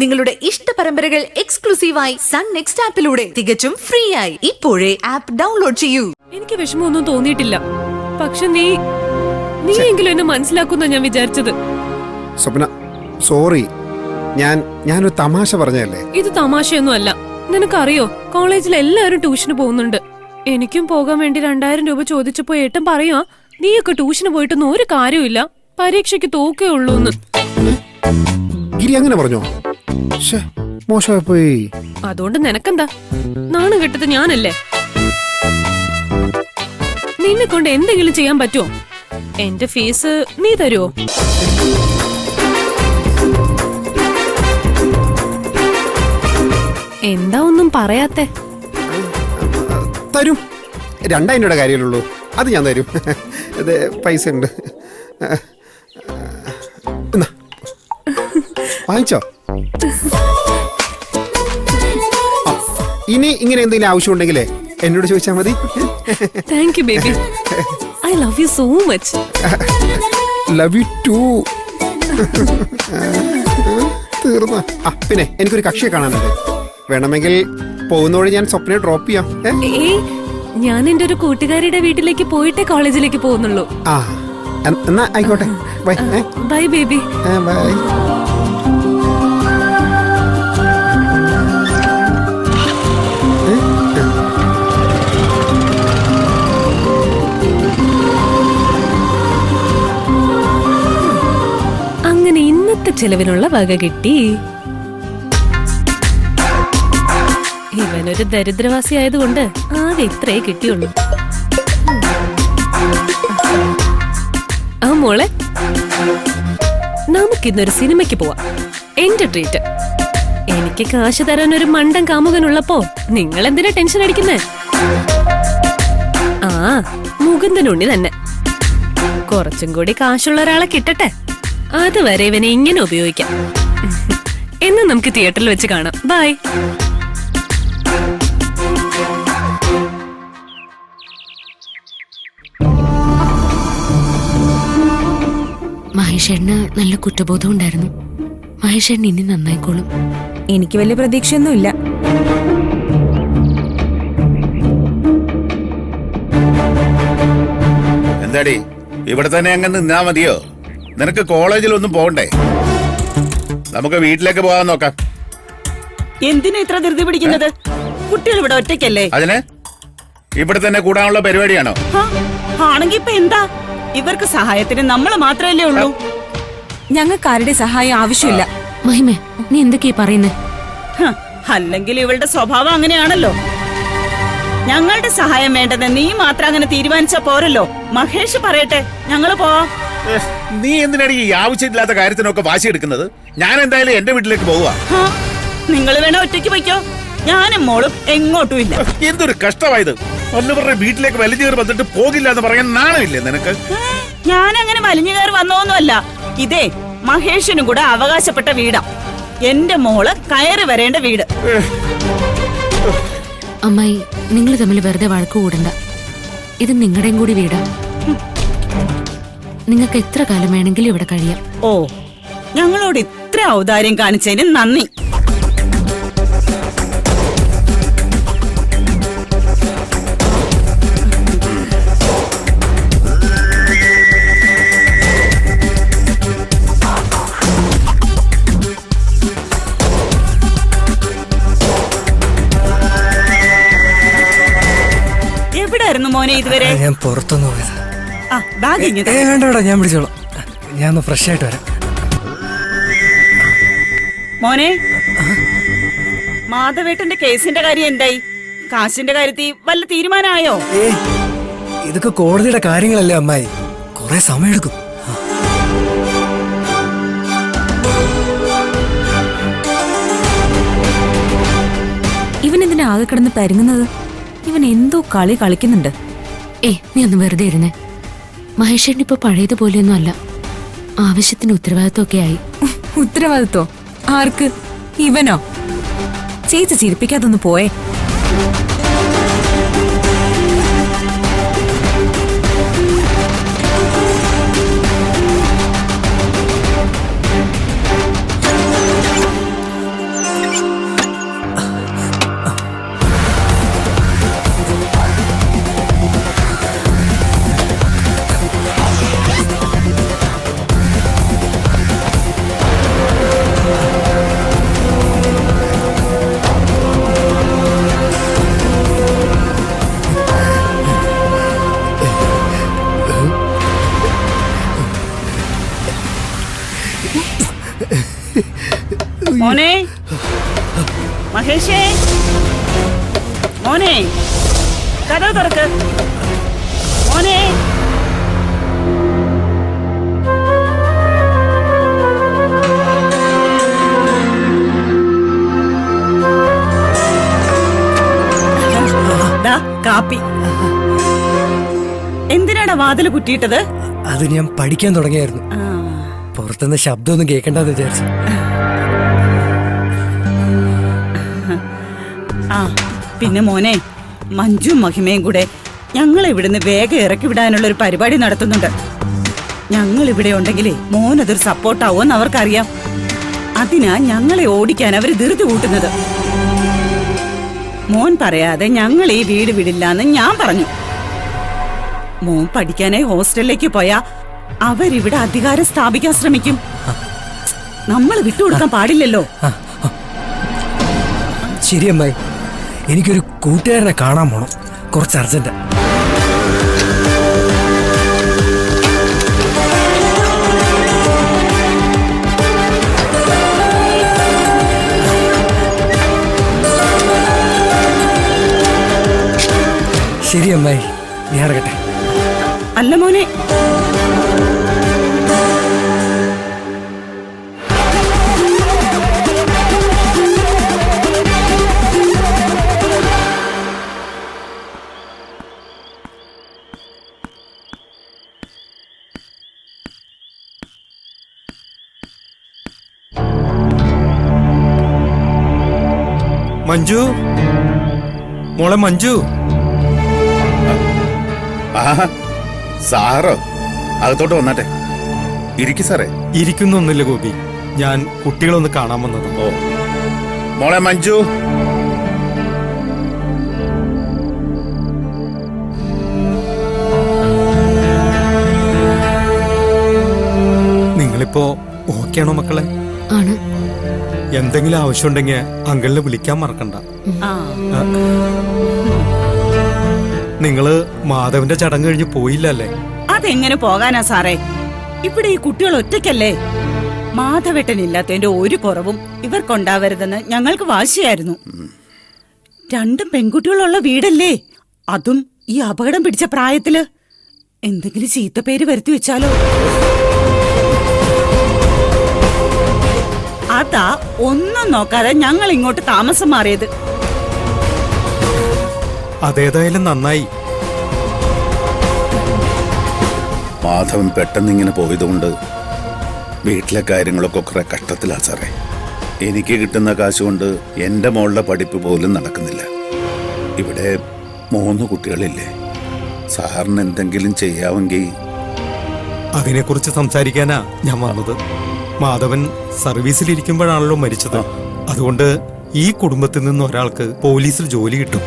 നിങ്ങളുടെ ഇഷ്ട പരമ്പരകൾ എക്സ്ക്ലൂസീവായി സൺ നെക്സ്റ്റ് ആപ്പിലൂടെ തികച്ചും ഫ്രീ ആയി ഇപ്പോഴേ ആപ്പ് ഡൗൺലോഡ് ചെയ്യൂ. എനിക്ക് വിഷമമൊന്നും തോന്നിയിട്ടില്ല. പക്ഷെ നീയെങ്കിലും എന്നെ മനസ്സിലാക്കുന്ന ഞാൻ വിചാരിച്ചത്. സ്വപ്ന, സോറി, ഞാനൊരു തമാശ പറഞ്ഞല്ലേ. ഇത് തമാശയൊന്നും അല്ല. നിനക്കറിയോ, കോളേജിൽ എല്ലാവരും ട്യൂഷന് പോകുന്നുണ്ട്. എനിക്കും പോകാൻ വേണ്ടി 2000 രൂപ ചോദിച്ചപ്പോ ഏട്ടൻ പറയാ, നീയൊക്കെ ട്യൂഷന് പോയിട്ടൊന്നും ഒരു കാര്യമില്ല, പരീക്ഷയ്ക്ക് തോക്കേ ഉള്ളൂന്ന്. ഗിരി അങ്ങനെ പറഞ്ഞോ? മോശമായി പോയി. അതുകൊണ്ട് നിനക്കെന്താ? നാണം കെട്ടത് ഞാനല്ലേ. നിന്നെ കൊണ്ട് എന്തെങ്കിലും ചെയ്യാൻ പറ്റുമോ? എന്റെ ഫീസ് നീ തരുമോ? എന്താ ഒന്നും പറയാത്തെ? തരും. 2000 രൂപയുടെ കാര്യമുള്ളൂ, അത് ഞാൻ തരും. ഇത് പൈസ ഉണ്ട്, വാങ്ങിച്ചോ. ഇനി ഇങ്ങനെ എന്തെങ്കിലും ആവശ്യമുണ്ടെങ്കിലേ എന്നോട് ചോദിച്ചാൽ മതി. Thank you baby. I love you so much. Love you too. തീർന്ന. പിന്നെ എനിക്കൊരു കക്ഷിയെ കാണാനുണ്ട്. വേണമെങ്കിൽ പോകുന്ന വഴി ഞാൻ സ്വപ്നയെ ഡ്രോപ്പ് ചെയ്യാം. ഞാൻ എന്റെ ഒരു കൂട്ടുകാരിയുടെ വീട്ടിലേക്ക് പോയിട്ടേ കോളേജിലേക്ക് പോകുന്നുള്ളൂ. എന്നാ ആയിക്കോട്ടെ. Bye bye baby. ബൈ. അങ്ങനെ ഇന്നത്തെ ചെലവിനുള്ള വക കിട്ടി. ഇവനൊരു ദരിദ്രവാസി ആയതുകൊണ്ട് ആകെ ഇത്രേ കിട്ടിയുള്ളൂ. ആ മോളെ, നമുക്കിന്നൊരു സിനിമയ്ക്ക് പോവാം. എന്റെ ട്രീറ്റ്. എനിക്ക് കാശ് തരാൻ ഒരു മണ്ടൻ കാമുകനുള്ളപ്പോ നിങ്ങൾ എന്തിനാ ടെൻഷൻ അടിക്കുന്നേ? മുകുന്ദനുണ്ണി തന്നെ. കുറച്ചും കൂടി കാശുള്ള ഒരാളെ കിട്ടട്ടെ, അതുവരെ ഇവനെ ഇങ്ങനെ ഉപയോഗിക്കാം. എന്ന് നമുക്ക് തിയേറ്ററിൽ വെച്ച് കാണാം. ബൈ. മഹേഷേട്ടന് നല്ല കുറ്റബോധം ഉണ്ടായിരുന്നു. മഹേഷേട്ടൻ ഇനി നന്നായിക്കോളും. എനിക്ക് വലിയ പ്രതീക്ഷയൊന്നുമില്ല. എന്താടി, ഇവിടെ തന്നെ അങ്ങ് നിന്നാ മതിയോ? നിനക്ക് കോളേജിലൊന്നും പോകണ്ടേ? നമുക്ക് വീട്ടിലേക്ക് പോകാൻ നോക്കാം. എന്തിനാ ഇത്ര ധൃതി പിടിക്കുന്നത്? കുട്ടികൾ ഇവിടെ ഒറ്റയ്ക്കല്ലേ? അതിന് ഇവിടെ തന്നെ കൂടാനുള്ള പരിപാടിയാണോ? ആണെങ്കി ഇപ്പൊ എന്താ? ഇവർക്ക് സഹായത്തിന് നമ്മൾ മാത്രമല്ലേ ഉള്ളൂ. ഞങ്ങൾക്ക് ആരുടെ സഹായം ആവശ്യമില്ല. മഹിമേ, നീ എന്തൊക്കെയാ പറയുന്നേ? അല്ലെങ്കിൽ ഇവളുടെ സ്വഭാവം അങ്ങനെയാണല്ലോ. ഞങ്ങളുടെ സഹായം വേണ്ടത് നീ മാത്രം അങ്ങനെ തീരുമാനിച്ചാ പോരല്ലോ. മഹേഷ് പറയട്ടെ, ഞങ്ങള് പോവാം. നീ എന്തിനാണ് ഈ ആവശ്യമില്ലാത്ത കാര്യത്തിനൊക്കെ വാശി എടുക്കുന്നത്? ഞാൻ എന്തായാലും എന്റെ വീട്ടിലേക്ക് പോവാ. നിങ്ങൾ വേണേ ഒറ്റയ്ക്ക് പോയിക്കോ, ഞാനും മോളും എങ്ങോട്ടും ഇല്ല. എന്തൊരു കഷ്ടമായത്. വല്ലവരുടെ വീട്ടിലേക്ക് വലിഞ്ഞു കയറി വന്നിട്ട് പോകില്ല എന്ന് പറയാൻ നാണമില്ലേ നിനക്ക്? ഞാൻ അങ്ങനെ വലിഞ്ഞു കയറി വന്നോന്നുമല്ല. ഇതേ മഹേഷിനും കൂടെ അവകാശപ്പെട്ട വീടാ. എന്റെ മോള് കയറി വരേണ്ട വീട്. അമ്മായി, നിങ്ങൾ തമ്മിൽ വെറുതെ വഴക്ക് കൂടണ്ട. ഇത് നിങ്ങളുടെയും കൂടി വീടാ. നിങ്ങൾക്ക് എത്ര കാലം വേണമെങ്കിലും ഇവിടെ കഴിയാം. ഓ, ഞങ്ങളോട് ഇത്ര ഔദാര്യം കാണിച്ചതിന് നന്ദി. എവിടായിരുന്നു മോനെ ഇതുവരെ? ഞാൻ പുറത്തൊന്നു പോയത്. വേണ്ട, ഞാൻ പിടിച്ചോളാം. ഞാൻ ഒന്ന് ഫ്രഷ് ആയിട്ട് വരാം. മോനെ, മാധവേട്ടന്റെ കേസിന്റെ കാര്യം എന്തായി? കാശിന്റെ കാര്യത്തിൽ വല്ല തീരുമാനമായോ? ഇതൊക്കെ കോടതിയുടെ കാര്യങ്ങളല്ലേ അമ്മായി, കുറെ സമയമെടുക്കും. ഇവനെന്തിനാ ആകെ കിടന്ന് പരുങ്ങുന്നത്? ഇവൻ എന്തോ കളി കളിക്കുന്നുണ്ട്. നീ ഒന്ന് വെറുതെ ഇരുന്നേ. മഹേഷേട്ടൻ ഇപ്പൊ പഴയതുപോലെയൊന്നും അല്ല. ആവശ്യത്തിന് ഉത്തരവാദിത്വമൊക്കെ ആയി. ഉത്തരവാദിത്വോ? ആർക്ക്? ഇവനോ? ചേച്ചി ചിരിപ്പിക്കാതൊന്ന് പോയേ. മോനെ മഹേഷേ, മോനെ കഥ തുറക്ക്. മോനെ ദാ കാപ്പി. എന്തിനാടാ വാതില് കുറ്റിയിട്ടത്? അത് ഞാൻ പഠിക്കാൻ തുടങ്ങിയായിരുന്നു. പുറത്തുനിന്ന് ശബ്ദമൊന്നും കേൾക്കണ്ടെന്ന് വിചാരിച്ചു. ആ പിന്നെ മോനെ, മഞ്ജുവും മഹിമയും കൂടെ ഞങ്ങൾ ഇവിടുന്ന് വേഗം ഇറക്കി വിടാനുള്ള ഒരു പരിപാടി നടത്തുന്നുണ്ട്. ഞങ്ങൾ ഇവിടെ ഉണ്ടെങ്കിലേ മോനതൊരു സപ്പോർട്ടാവുമെന്ന് അവർക്കറിയാം. അതിനാ ഞങ്ങളെ ഓടിക്കാൻ അവര് ധൃതി കൂട്ടുന്നത്. മോൻ പറയാതെ ഞങ്ങൾ ഈ വീട് വിടില്ലാന്ന് ഞാൻ പറഞ്ഞു. മോൻ പഠിക്കാനായി ഹോസ്റ്റലിലേക്ക് പോയാ അവരിവിടെ അധികാരം സ്ഥാപിക്കാൻ ശ്രമിക്കും. നമ്മൾ വിട്ടുകൊടുക്കാൻ പാടില്ലല്ലോ. ശരി അമ്മായി, എനിക്കൊരു കൂട്ടുകാരനെ കാണാൻ പോണം, കുറച്ച് അർജന്റ്. ശരി അമ്മായി, ഞാൻ ഇറങ്ങട്ടെ. അല്ല മോനെ, മഞ്ജു, മോളെ മഞ്ജു. സാറോ? അകത്തോട്ട് വന്നാട്ടെ. ഇരിക്കു സാറേ. ഇരിക്കുന്നൊന്നുമില്ല ഗോപി, ഞാൻ കുട്ടികളൊന്ന് കാണാൻ വന്നത്. ഓ മോളെ മഞ്ജു. നിങ്ങളിപ്പോ ഓക്കെ ആണോ മക്കളെ? ആണ്. എന്തെങ്കിലും ആവശ്യമുണ്ടെങ്കിൽ അങ്കിളിനെ വിളിക്കാൻ മറക്കണ്ട. നിങ്ങള് മാധവന്റെ ചടങ്ങ് കഴിഞ്ഞ് പോയില്ലല്ലേ? അതെങ്ങനെ പോകാനാ സാറേ? ഇവിടെ ഈ കുട്ടികൾ ഒറ്റയ്ക്കല്ലേ. മാധവേട്ടനില്ലാത്തതിന്റെ ഒരു കുറവും ഇവർക്കുണ്ടാവരുതെന്ന് ഞങ്ങൾക്ക് വാശിയായിരുന്നു. രണ്ടും പെൺകുട്ടികളുള്ള വീടല്ലേ, അതും ഈ അപകടം പിടിച്ച പ്രായത്തില്. എന്തെങ്കിലും ചീത്തപ്പേര് വരുത്തി വെച്ചാലോ? അതാ ഒന്നും നോക്കാതെ ഞങ്ങൾ ഇങ്ങോട്ട് താമസം മാറിയത്. അതേതായാലും നന്നായി. മാധവൻ പെട്ടെന്ന് ഇങ്ങനെ പോയതുകൊണ്ട് വീട്ടിലെ കാര്യങ്ങളൊക്കെ കുറെ കഷ്ടത്തിലാ സാറേ. എനിക്ക് കിട്ടുന്ന കാശ് കൊണ്ട് എന്റെ മോളുടെ പഠിപ്പ് പോലും നടക്കുന്നില്ല. ഇവിടെ 3 കുട്ടികളില്ലേ. സാറിന് എന്തെങ്കിലും ചെയ്യാമെങ്കിൽ. അതിനെക്കുറിച്ച് സംസാരിക്കാനാ ഞാൻ വന്നത്. മാധവൻ സർവീസിലിരിക്കുമ്പോഴാണല്ലോ മരിച്ചത്. അതുകൊണ്ട് ഈ കുടുംബത്തിൽ നിന്ന് ഒരാൾക്ക് പോലീസിൽ ജോലി കിട്ടും.